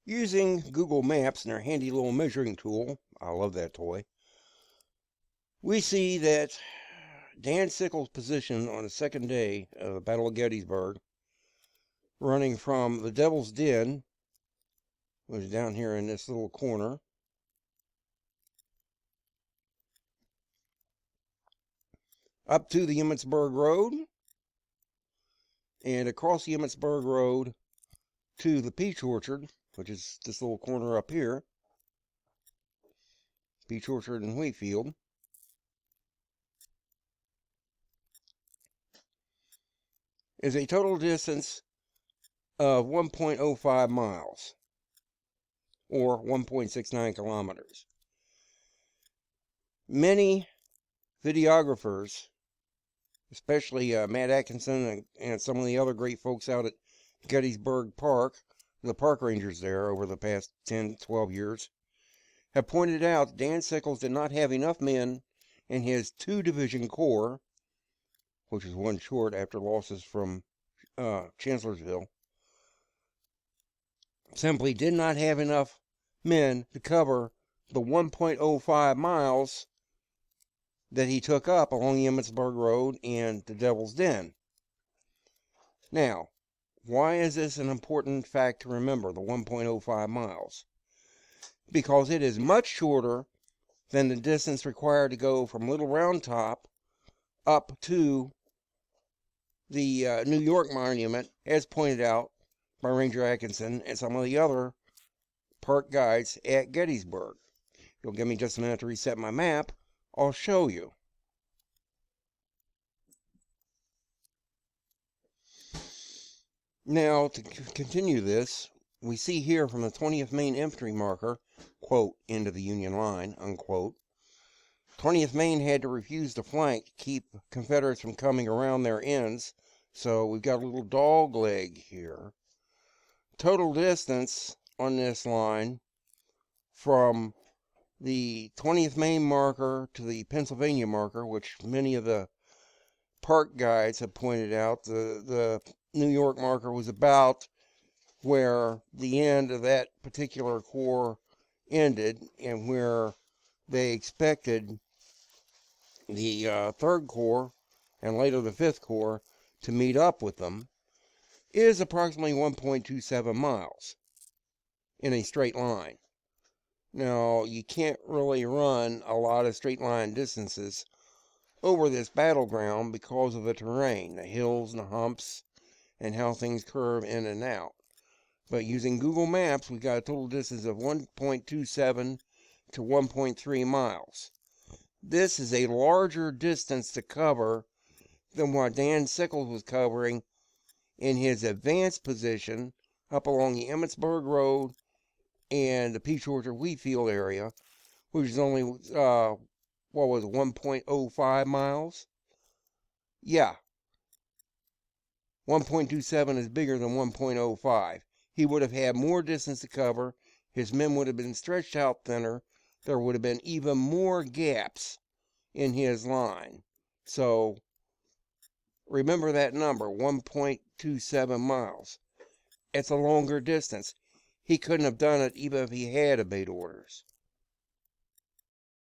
Using Google Maps and our handy little measuring tool, I love that toy, we see that Dan Sickles' position on the second day of the Battle of Gettysburg, running from the Devil's Den, which is down here in this little corner, up to the Emmitsburg Road, and across the Emmitsburg Road to the Peach Orchard, which is this little corner up here, Peach Orchard and Wheatfield, is a total distance of 1.05 miles, or 1.69 kilometers. Many videographers, especially Matt Atkinson and some of the other great folks out at Gettysburg Park, the park rangers there over the past 10, 12 years, have pointed out that Dan Sickles did not have enough men in his 2-division corps, which was one short after losses from Chancellorsville, simply did not have enough men to cover the 1.05 miles that he took up along the Emmitsburg Road and the Devil's Den. Now, why is this an important fact to remember, the 1.05 miles? Because it is much shorter than the distance required to go from Little Round Top up to the New York Monument, as pointed out by Ranger Atkinson and some of the other park guides at Gettysburg. You'll give me just a minute to reset my map. I'll show you. Now, to continue this, we see here from the 20th Maine Infantry marker, quote, end of the Union line, unquote, 20th Maine had to refuse to flank to keep Confederates from coming around their ends, so we've got a little dog leg here. Total distance on this line from the 20th Maine marker to the Pennsylvania marker, which many of the park guides have pointed out, the New York marker was about where the end of that particular corps ended and where they expected the 3rd Corps and later the 5th Corps to meet up with them, is approximately 1.27 miles in a straight line. Now, you can't really run a lot of straight line distances over this battleground because of the terrain, the hills and the humps, and how things curve in and out. But using Google Maps, we've got a total distance of 1.27 to 1.3 miles. This is a larger distance to cover than what Dan Sickles was covering in his advanced position up along the Emmitsburg Road and the Peach Orchard Wheatfield area, which is only, 1.05 miles? Yeah. 1.27 is bigger than 1.05. He would have had more distance to cover. His men would have been stretched out thinner. There would have been even more gaps in his line. So, remember that number, 1.27 miles. It's a longer distance. He couldn't have done it even if he had obeyed orders.